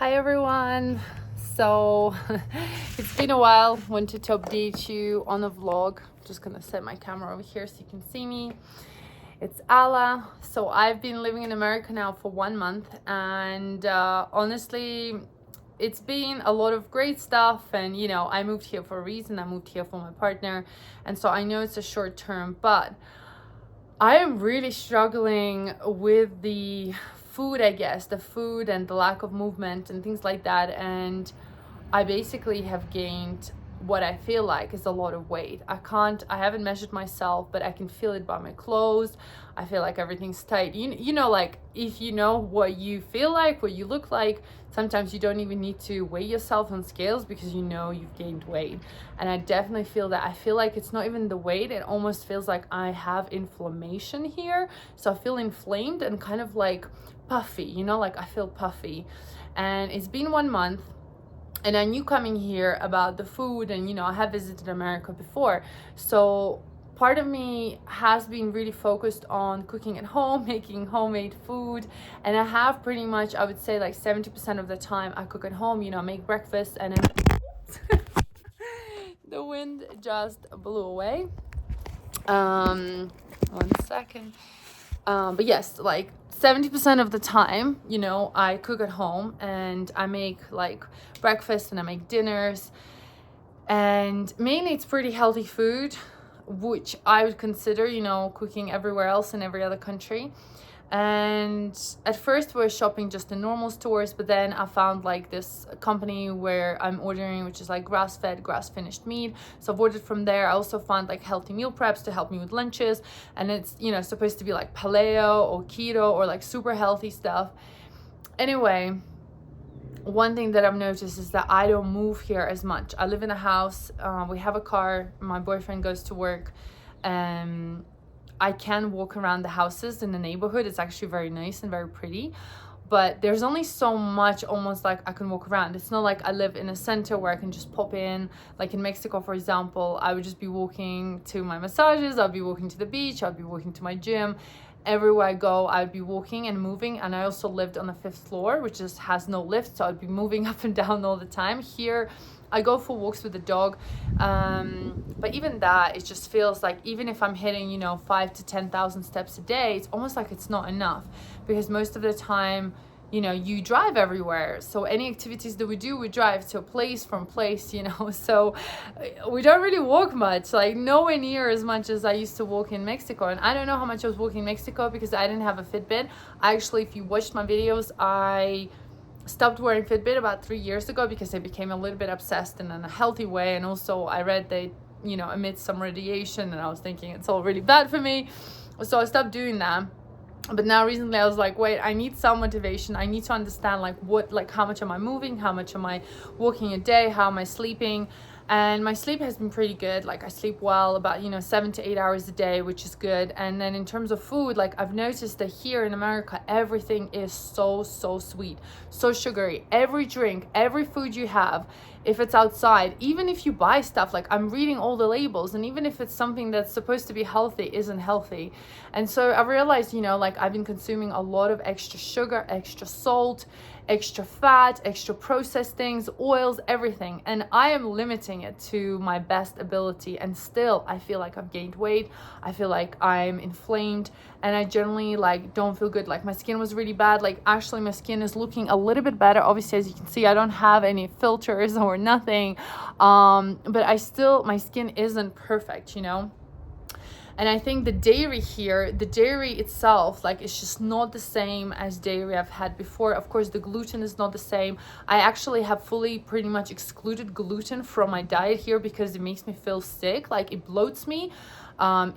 Hi everyone. So it's been a while. Wanted to update you on a vlog. Just gonna set my camera over here so you can see me. It's Ala. So I've been living in America now for 1 month, and honestly, it's been a lot of great stuff. And I moved here for a reason. I moved here for my partner, and so I know it's a short term, but I am really struggling with the food, I guess, the food and the lack of movement and things like that. And I basically have gained what I feel like is a lot of weight. I haven't measured myself, but I can feel it by my clothes. I feel like everything's tight. Like if you know what you feel like, what you look like, sometimes you don't even need to weigh yourself on scales because you've gained weight. And I definitely feel that. I feel like it's not even the weight. It almost feels like I have inflammation here. So I feel inflamed and kind of like puffy, like I feel puffy. And it's been 1 month. And I knew coming here about the food, and I have visited America before, so part of me has been really focused on cooking at home, making homemade food. And I have pretty much, I would say, like 70% of the time I cook at home. Make breakfast, and the wind just blew away. 1 second. But yes, like 70% of the time, I cook at home, and I make like breakfast and I make dinners, and mainly it's pretty healthy food, which I would consider, cooking everywhere else in every other country. And at first we were shopping just in normal stores, but then I found like this company where I'm ordering, which is like grass-fed, grass-finished meat. So I've ordered from there. I also found like healthy meal preps to help me with lunches, and it's supposed to be like paleo or keto or like super healthy stuff. Anyway, one thing that I've noticed is that I don't move here as much. I live in a house, we have a car, my boyfriend goes to work, and I can walk around the houses in the neighborhood. It's actually very nice and very pretty, but there's only so much almost like I can walk around. It's not like I live in a center where I can just pop in. Like in Mexico, for example, I would just be walking to my massages, I'll be walking to the beach, I'll be walking to my gym. Everywhere I go, I'd be walking and moving. And I also lived on the 5th floor, which just has no lift, so I'd be moving up and down all the time. Here I go for walks with the dog, but even that, it just feels like even if I'm hitting 5 to 10,000 steps a day, it's almost like it's not enough, because most of the time you drive everywhere. So any activities that we do, we drive to a place, from place, so we don't really walk much, like nowhere near as much as I used to walk in Mexico. And I don't know how much I was walking in Mexico because I didn't have a Fitbit. Actually, if you watched my videos, I stopped wearing Fitbit about 3 years ago because I became a little bit obsessed in a healthy way. And also I read they emit some radiation, and I was thinking it's all really bad for me, so I stopped doing that. But now recently I was like, wait, I need some motivation. I need to understand how much am I moving, how much am I walking a day, how am I sleeping. And my sleep has been pretty good. Like I sleep well, about 7 to 8 hours a day, which is good. And then in terms of food, like I've noticed that here in America, everything is so sweet, so sugary. Every drink, every food you have, if it's outside, even if you buy stuff, like I'm reading all the labels, and even if it's something that's supposed to be healthy, isn't healthy. And so I realized, like I've been consuming a lot of extra sugar, extra salt, extra fat, extra processed things, oils, everything. And I am limiting it to my best ability. And still, I feel like I've gained weight. I feel like I'm inflamed, and I generally don't feel good. Like my skin was really bad. Like actually my skin is looking a little bit better. Obviously, as you can see, I don't have any filters or nothing. But my skin isn't perfect, And I think the dairy itself, it's just not the same as dairy I've had before. Of course, the gluten is not the same. I actually have fully pretty much excluded gluten from my diet here because it makes me feel sick. Like it bloats me.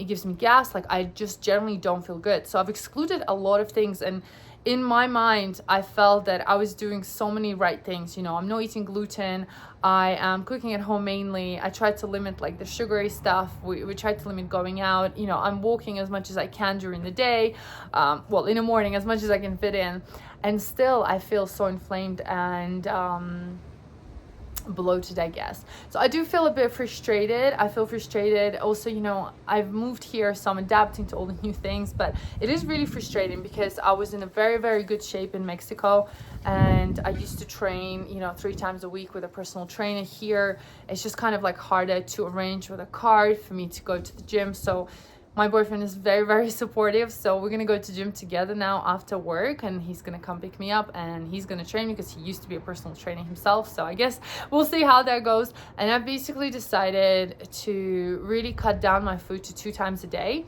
It gives me gas. Like I just generally don't feel good. So I've excluded a lot of things, and in my mind, I felt that I was doing so many right things. I'm not eating gluten. I am cooking at home mainly. I tried to limit the sugary stuff. We tried to limit going out. I'm walking as much as I can during the day. In the morning, as much as I can fit in. And still, I feel so inflamed. And bloated, I guess. So I do feel a bit frustrated. I feel frustrated also, you know, I've moved here, so I'm adapting to all the new things, but it is really frustrating because I was in a very, very good shape in Mexico, and I used to train, you know, 3 times a week with a personal trainer. Here it's just kind of like harder to arrange with a card for me to go to the gym. So my boyfriend is very, very supportive, so we're gonna go to gym together now after work, and he's gonna come pick me up and he's gonna train me because he used to be a personal trainer himself. So I guess we'll see how that goes. And I've basically decided to really cut down my food to 2 times a day.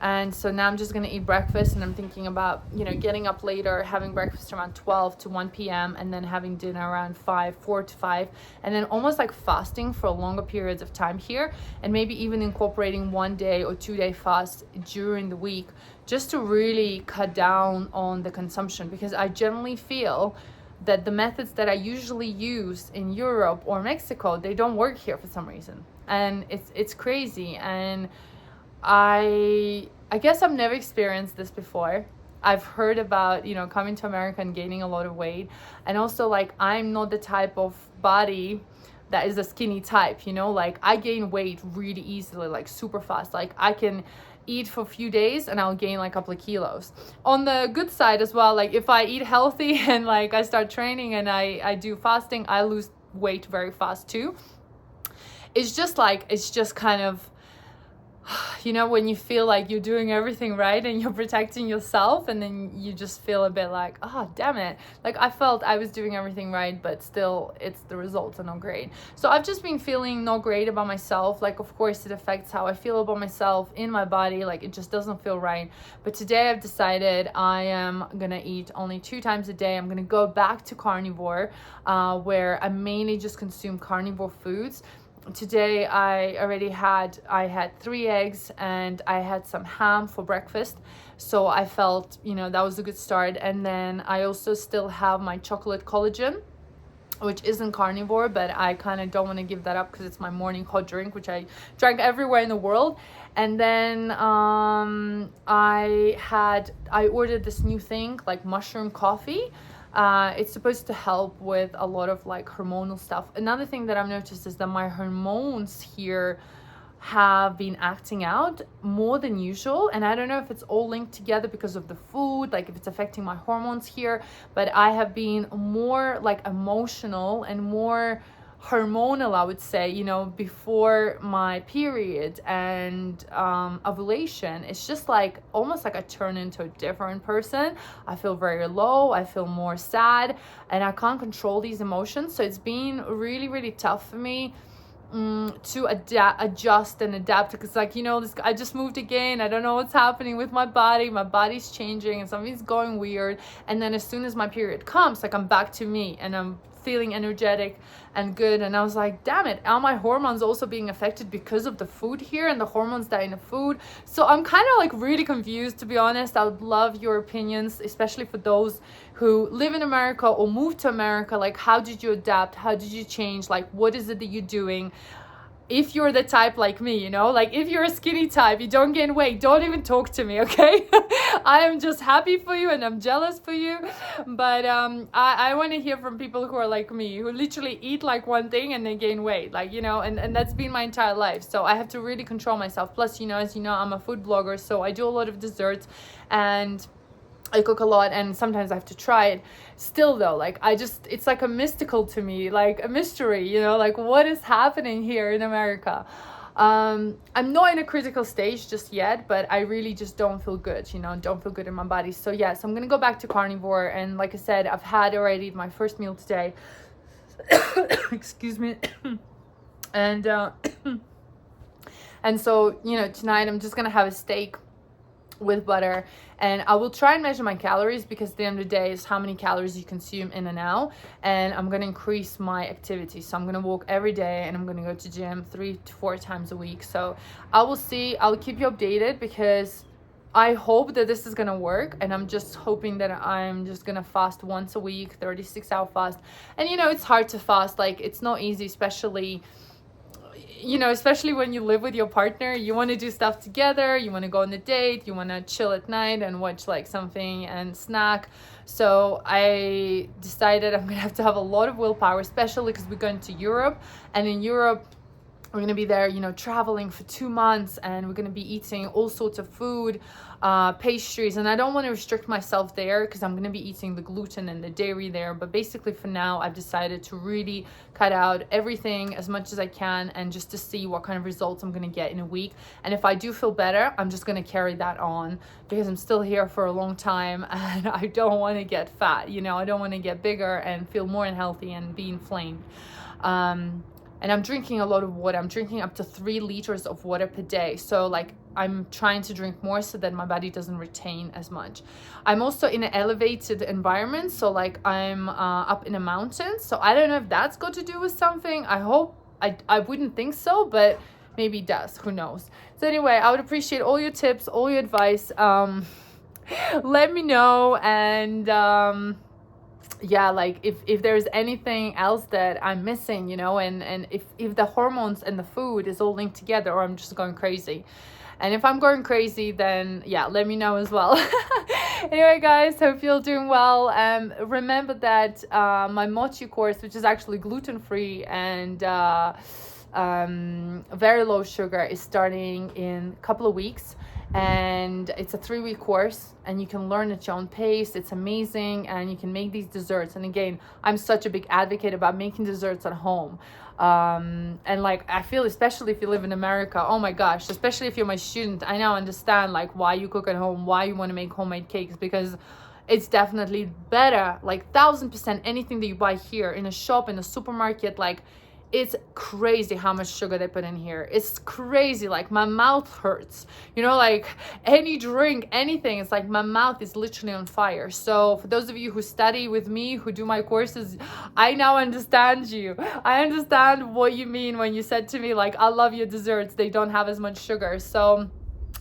And so now I'm just gonna eat breakfast, and I'm thinking about, you know, getting up later, having breakfast around 12 to 1 p.m. and then having dinner around 4 to 5, and then almost like fasting for longer periods of time here, and maybe even incorporating 1 day or 2 day fast during the week, just to really cut down on the consumption, because I generally feel that the methods that I usually use in Europe or Mexico, they don't work here for some reason, and it's crazy. And I guess I've never experienced this before. I've heard about, you know, coming to America and gaining a lot of weight, and also like I'm not the type of body that is a skinny type, you know, like I gain weight really easily, like super fast. Like I can eat for a few days and I'll gain like a couple of kilos. On the good side as well, like if I eat healthy and like I start training and I do fasting, I lose weight very fast too. It's just kind of, you know, when you feel like you're doing everything right and you're protecting yourself, and then you just feel a bit like, oh damn it, like I felt I was doing everything right, but still the results are not great. So I've just been feeling not great about myself. Like of course it affects how I feel about myself in my body, like it just doesn't feel right. But today I've decided I am gonna eat only 2 times a day. I'm gonna go back to carnivore, where I mainly just consume carnivore foods. Today I had 3 eggs and I had some ham for breakfast, so I felt, you know, that was a good start. And then I also still have my chocolate collagen, which isn't carnivore, but I kind of don't want to give that up because it's my morning hot drink, which I drank everywhere in the world. And then I ordered this new thing, like mushroom coffee. It's supposed to help with a lot of like hormonal stuff. Another thing that I've noticed is that my hormones here have been acting out more than usual, and I don't know if it's all linked together because of the food, like if it's affecting my hormones here, but I have been more like emotional and more hormonal, I would say, you know, before my period and ovulation. It's just like almost like I turn into a different person. I feel very low, I feel more sad, and I can't control these emotions. So it's been really, really tough for me to adjust and adapt, because like, you know, I just moved again. I don't know what's happening with my body's changing and something's going weird. And then as soon as my period comes, like I'm back to me and I'm feeling energetic and good. And I was like, damn it, are my hormones also being affected because of the food here and the hormones that are in the food? So I'm kind of like really confused, to be honest. I would love your opinions, especially for those who live in America or moved to America. Like, how did you adapt? How did you change? Like, what is it that you're doing? If you're the type like me, you know, like if you're a skinny type, you don't gain weight, don't even talk to me, okay? I am just happy for you and I'm jealous for you. But I want to hear from people who are like me, who literally eat like one thing and they gain weight, like, you know, and that's been my entire life. So I have to really control myself. Plus, you know, as you know, I'm a food blogger, so I do a lot of desserts and I cook a lot, and sometimes I have to try it. Still though, like it's like a mystical to me, like a mystery, you know, like what is happening here in America. I'm not in a critical stage just yet, but I really just don't feel good, you know, don't feel good in my body. So yeah, so I'm gonna go back to carnivore, and like I said, I've had already my first meal today. Excuse me. And so, you know, tonight I'm just gonna have a steak with butter, and I will try and measure my calories, because at the end of the day is how many calories you consume in and out. And I'm going to increase my activity, so I'm going to walk every day and I'm going to go to gym 3 to 4 times a week. So I will see, I'll keep you updated, because I hope that this is going to work, and I'm just hoping that I'm just going to fast once a week, 36-hour fast. And you know, it's hard to fast, like it's not easy, especially, you know, especially when you live with your partner, you want to do stuff together, you want to go on a date, you want to chill at night and watch like something and snack. So I decided I'm gonna have to have a lot of willpower, especially because we're going to Europe, and in Europe we're going to be there, you know, traveling for 2 months, and we're going to be eating all sorts of food, pastries, and I don't want to restrict myself there because I'm going to be eating the gluten and the dairy there. But basically for now, I've decided to really cut out everything as much as I can, and just to see what kind of results I'm going to get in a week. And if I do feel better, I'm just going to carry that on, because I'm still here for a long time and I don't want to get fat, you know, I don't want to get bigger and feel more unhealthy and be inflamed. And I'm drinking a lot of water. I'm drinking up to 3 liters of water per day. So like I'm trying to drink more so that my body doesn't retain as much. I'm also in an elevated environment. So like I'm up in a mountain. So I don't know if that's got to do with something. I hope, I wouldn't think so, but maybe it does. Who knows? So anyway, I would appreciate all your tips, all your advice. Let me know. And yeah, like if there's anything else that I'm missing, you know, and if the hormones and the food is all linked together, or I'm just going crazy. And if I'm going crazy, then yeah, let me know as well. Anyway, guys, hope you're doing well. Remember that my mochi course, which is actually gluten-free and very low sugar, is starting in a couple of weeks. And it's a 3-week course, and you can learn at your own pace. It's amazing, and you can make these desserts. And again, I'm such a big advocate about making desserts at home. And like I feel, especially if you live in America, oh my gosh, especially if you're my student, I now understand like why you cook at home, why you want to make homemade cakes, because it's definitely better, like 1000%. Anything that you buy here in a shop, in a supermarket, like it's crazy how much sugar they put in here. It's crazy. Like my mouth hurts, you know, like any drink, anything, it's like my mouth is literally on fire. So for those of you who study with me, who do my courses, I now understand you. I understand what you mean when you said to me like, I love your desserts, they don't have as much sugar. So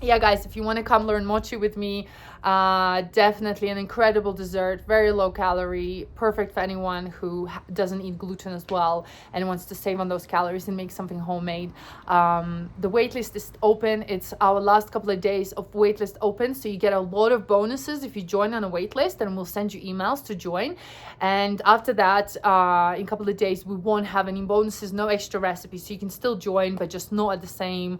yeah, guys, if you want to come learn mochi with me, definitely an incredible dessert, very low calorie, perfect for anyone who doesn't eat gluten as well and wants to save on those calories and make something homemade. The waitlist is open. It's our last couple of days of waitlist open, so you get a lot of bonuses if you join on a waitlist, and we'll send you emails to join. And after that, in a couple of days, we won't have any bonuses, no extra recipes, so you can still join, but just not at the same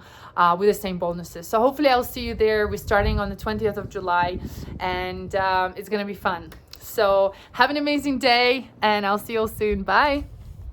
with the same bonuses. So hopefully I'll see you there. We're starting on the 20th of July, and it's gonna be fun. So have an amazing day, and I'll see you all soon. Bye.